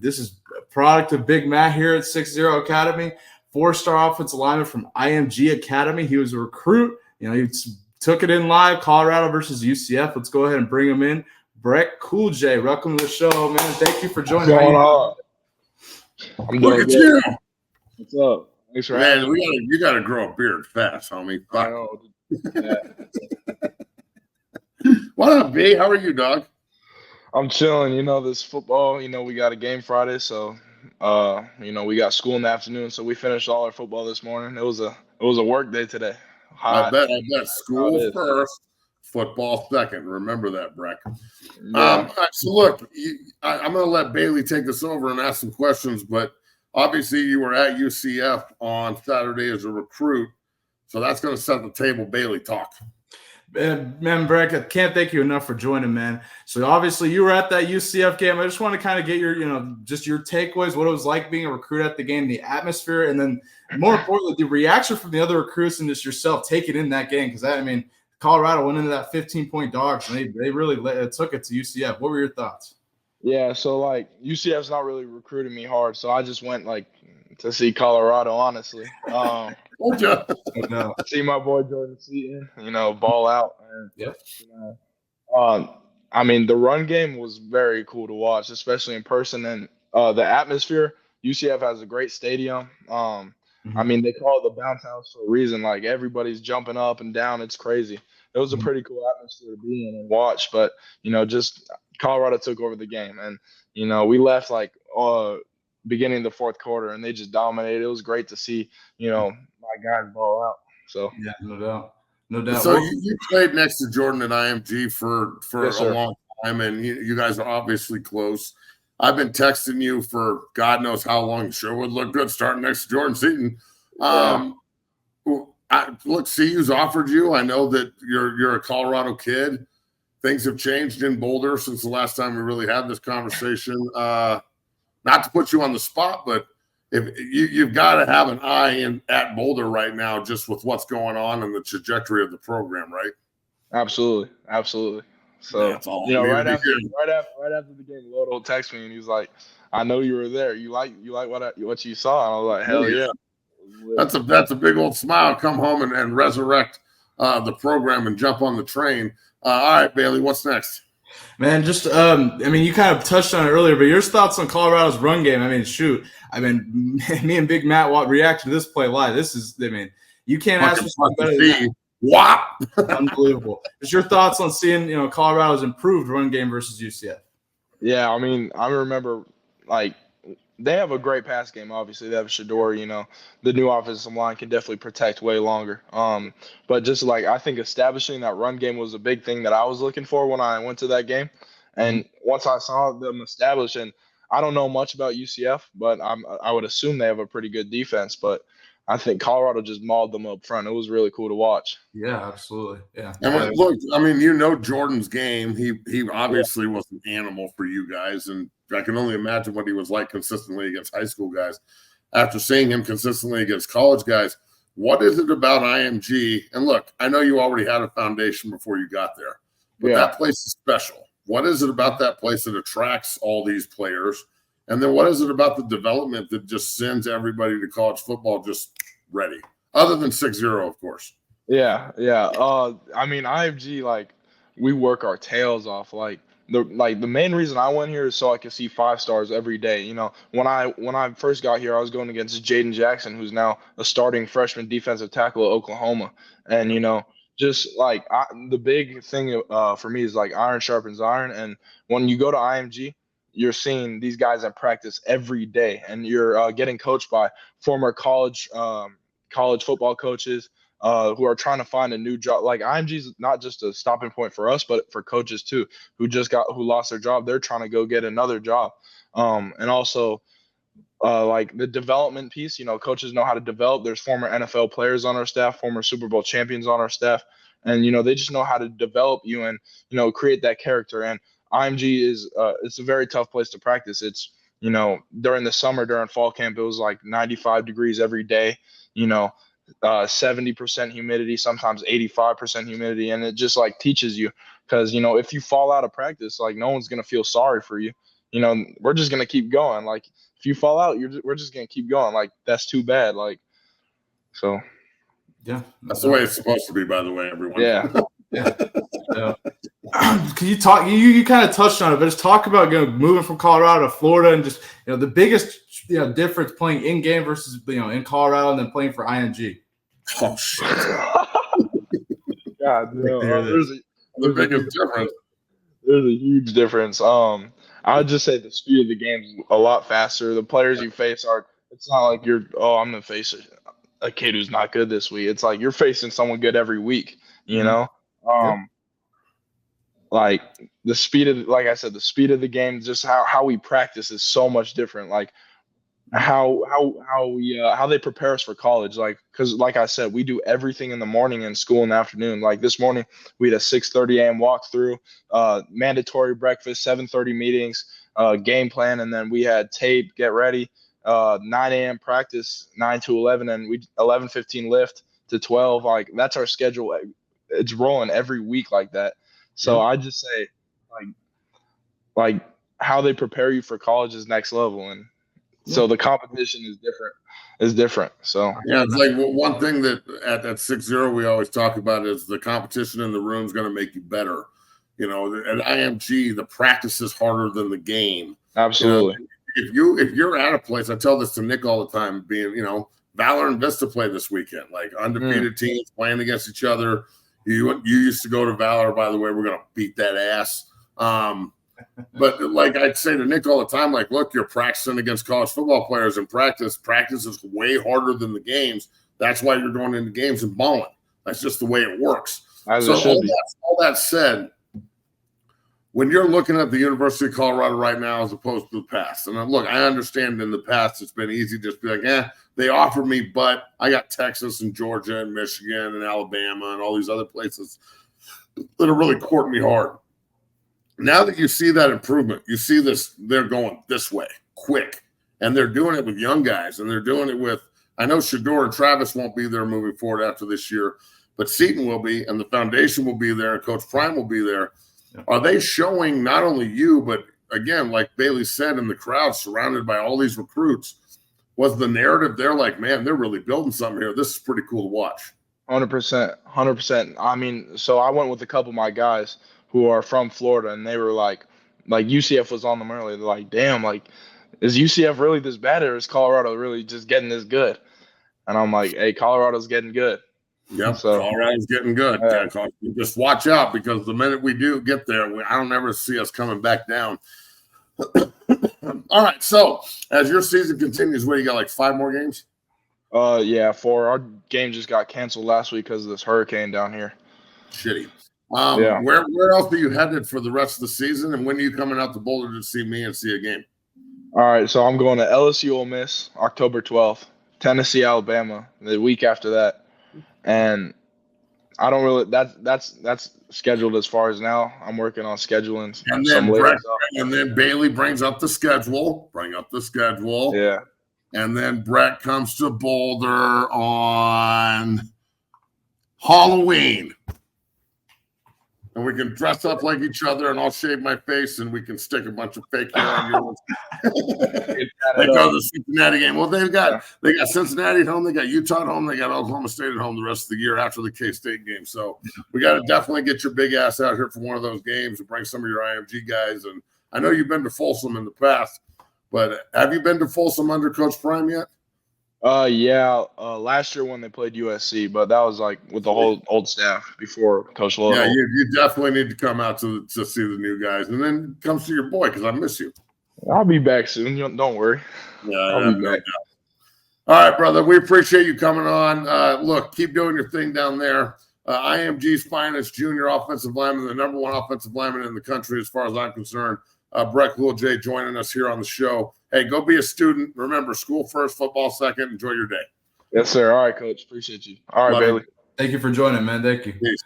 This is a product of Big Matt here at 60 Academy, 4-star offensive lineman from IMG Academy. He was a recruit. He took it in live, Colorado versus UCF. Let's go ahead and bring him in. Breck Kolojay, welcome to the show, man. Thank you for joining. What's going on? Look at you. What's up? Thanks for having me. You got to grow a beard fast, homie. I know. Yeah. What up, B? How are you, dog? I'm chilling. This football, we got a game Friday, so we got school in the afternoon, so we finished all our football this morning. It was a work day today. I bet school first, football second. Remember that, Breck. Yeah. So look, I'm going to let Bailey take this over and ask some questions, but obviously you were at UCF on Saturday as a recruit, so that's going to set the table. Bailey, talk. Man, Breck, I can't thank you enough for joining, man. So obviously you were at that UCF game. I just want to kind of get your, just your takeaways, what it was like being a recruit at the game, the atmosphere, and then more importantly, the reaction from the other recruits and just yourself taking in that game. Because Colorado went into that 15-point dogs, and they really took it to UCF. What were your thoughts? Yeah, so UCF's not really recruiting me hard, so I just went to see Colorado, honestly. See my boy Jordan Seaton, ball out. And, yep. The run game was very cool to watch, especially in person, and the atmosphere. UCF has a great stadium. They call it the bounce house for a reason. Everybody's jumping up and down. It's crazy. It was a pretty cool atmosphere to be in and watch. But just Colorado took over the game, and we left beginning of the fourth quarter, and they just dominated. It was great to see my guys ball out. So yeah, no doubt. So you played next to Jordan at IMG for yes, a long time, and you guys are obviously close. I've been texting you for God knows how long. Sure would look good starting next to Jordan Seaton. Look, CU's offered you. I know that you're a Colorado kid. Things have changed in Boulder since the last time we really had this conversation. Not to put you on the spot, but if you've got to have an eye at Boulder right now, just with what's going on and the trajectory of the program, right? Absolutely. So right after the game, Lodo texted me and he was like, "I know you were there. You like what you saw?" And I was like, "Hell yeah!" That's a big old smile. Come home and resurrect the program and jump on the train. All right, Bailey, what's next? Man, just you kind of touched on it earlier, but your thoughts on Colorado's run game. Me and Big Matt reacted to this play live. This is, you can't ask for something better than that. Whop! Unbelievable. Just your thoughts on seeing, Colorado's improved run game versus UCF. Yeah, I remember they have a great pass game. Obviously, they have Shador. The new offensive line can definitely protect way longer. But just I think establishing that run game was a big thing that I was looking for when I went to that game. And once I saw them established, and I don't know much about UCF, but I would assume they have a pretty good defense. But I think Colorado just mauled them up front. It was really cool to watch. Yeah, absolutely. Yeah. And look, Jordan's game. He obviously was an animal for you guys, and I can only imagine what he was like consistently against high school guys. After seeing him consistently against college guys, what is it about IMG? And look, I know you already had a foundation before you got there, but that place is special. What is it about that place that attracts all these players? And then what is it about the development that just sends everybody to college football just ready? Other than 6-0, of course. Yeah. IMG, we work our tails off. The main reason I went here is so I could see 5 stars every day. When I first got here, I was going against Jaden Jackson, who's now a starting freshman defensive tackle at Oklahoma. And, the big thing for me is iron sharpens iron. And when you go to IMG, you're seeing these guys in practice every day, and you're getting coached by former college football coaches who are trying to find a new job. IMG is not just a stopping point for us, but for coaches too, who lost their job. They're trying to go get another job. And also the development piece, coaches know how to develop. There's former NFL players on our staff, former Super Bowl champions on our staff. And, they just know how to develop you and, create that character. And IMG is it's a very tough place to practice. It's, during the summer, during fall camp, it was 95 degrees every day, 70% humidity, sometimes 85% humidity. And it just teaches you because, if you fall out of practice, no one's going to feel sorry for you. you know, we're just gonna keep going. Like if you fall out, we're just gonna keep going. Like that's too bad. Like so. Yeah, That's the way it's supposed to be, by the way, everyone. Yeah. Yeah. Can you talk? You kind of touched on it, but just talk about moving from Colorado to Florida and just the biggest difference playing in game versus in Colorado and then playing for IMG. Oh shit! God, the biggest difference. There's a huge difference. I would just say the speed of the game is a lot faster. The players you face are. It's not like I'm gonna face a kid who's not good this week. It's like you're facing someone good every week. You know. Like the speed of, like I said, the speed of the game, just how we practice is so much different. Like how they prepare us for college. Like, because like I said, we do everything in the morning and school in the afternoon. Like this morning, we had a 6:30 a.m. walkthrough, mandatory breakfast, 7:30 meetings, game plan, and then we had tape, get ready, 9 a.m. practice, 9 to 11, and we 11:15 lift to 12. Like that's our schedule. It's rolling every week like that. So I just say, like how they prepare you for college is next level, and so the competition is different. So yeah, it's like one thing that at 6-0 we always talk about is the competition in the room is going to make you better. At IMG, the practice is harder than the game. Absolutely. If you're at a place, I tell this to Nick all the time, being Valor and Vista play this weekend, like undefeated teams playing against each other. You used to go to Valor, by the way, we're going to beat that ass. But like I'd say to Nick all the time, like, look, you're practicing against college football players in practice. Practice is way harder than the games. That's why you're going into games and balling. That's just the way it works. So all that said, when you're looking at the University of Colorado right now as opposed to the past, and look, I understand in the past it's been easy to just be like, they offered me, but I got Texas and Georgia and Michigan and Alabama and all these other places that are really courting me hard. Now that you see that improvement, you see this, they're going this way quick, and they're doing it with young guys, and they're doing it with, I know Shador and Travis won't be there moving forward after this year, but Seton will be, and the foundation will be there, and Coach Prime will be there. Are they showing not only you, but again, like Bailey said, in the crowd surrounded by all these recruits, was the narrative there like, man, they're really building something here. This is pretty cool to watch. 100%. I mean, so I went with a couple of my guys who are from Florida, and they were like UCF was on them early. They're like, damn, like, is UCF really this bad, or is Colorado really just getting this good? And I'm like, hey, Colorado's getting good. Yep, so, Colorado's getting good. Just watch out, because the minute we do get there, I don't ever see us coming back down. All right, so as your season continues, what, you got like 5 more games? Yeah, 4. Our game just got canceled last week because of this hurricane down here. Shitty. Where else are you headed for the rest of the season, and when are you coming out to Boulder to see me and see a game? All right, so I'm going to LSU Ole Miss October 12th, Tennessee Alabama the week after that, and I don't really that's scheduled as far as now. I'm working on scheduling. And then Bailey brings up the schedule. Yeah. And then Breck comes to Boulder on Halloween. And we can dress up like each other, and I'll shave my face, and we can stick a bunch of fake hair on yours. They go to the Cincinnati game. Well, they got Cincinnati at home, they got Utah at home, they got Oklahoma State at home the rest of the year after the K-State game. So we got to definitely get your big ass out here for one of those games and bring some of your IMG guys. And I know you've been to Folsom in the past, but have you been to Folsom under Coach Prime yet? Yeah, last year when they played USC, but that was like with the whole old staff before Coach Lowe. Yeah, you definitely need to come out to see the new guys, and then come see your boy, because I miss you. I'll be back soon. Don't worry. Yeah, I'll be back. All right, brother. We appreciate you coming on. Look, keep doing your thing down there. IMG's finest junior offensive lineman, the number 1 offensive lineman in the country, as far as I'm concerned. Breck Kolojay joining us here on the show. Hey, go be a student. Remember, school first, football second. Enjoy your day. Yes, sir. All right, Coach. Appreciate you. All right, Bailey. Thank you for joining, man. Thank you. Peace.